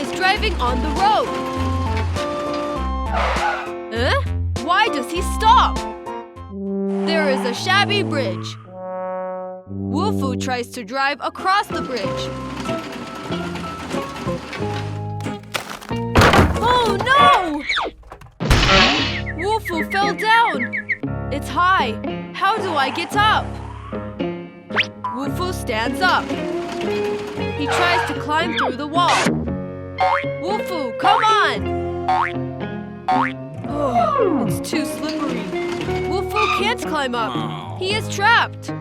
is driving on the road. Why does he stop? There is a shabby bridge. Wolfoo tries to drive across the bridge. Oh no! Wolfoo fell down. It's high. How do I get up? Wolfoo stands up. He tries to climb through the wall. Wolfoo, come on! Oh, it's too slippery. Wolfoo can't climb up. He is trapped.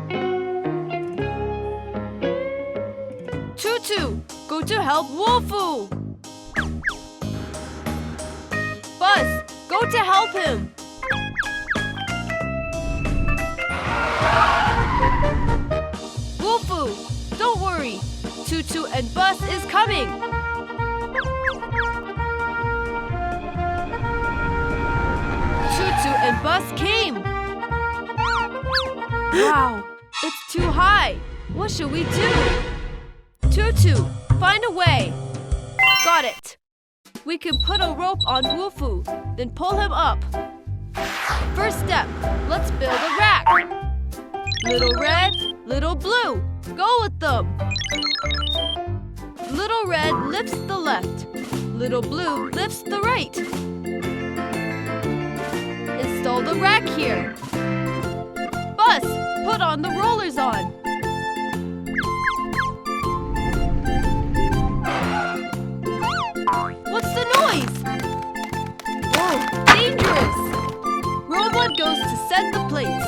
Tutu, go to help Wolfoo. Bus, go to help him. Wolfoo, don't worry. Tutu and Bus is coming. Tutu and Bus came. Wow, it's too high. What should we do? Tutu, find a way. Got it. We can put a rope on Wolfoo, then pull him up. First step, let's build a rack. Little red, little blue. Go with them. Little red lifts the left. Little blue lifts the right. Install the rack here. Bus, put on the rollers on. What's the noise? Whoa, dangerous! Robot goes to set the plates.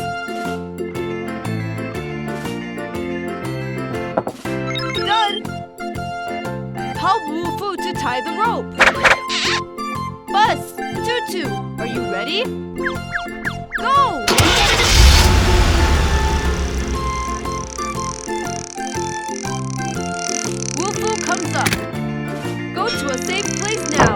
Done! Help Wolfoo to tie the rope. Bus, Tutu, are you ready? Go! Wolfoo comes up. Go to a safe place now.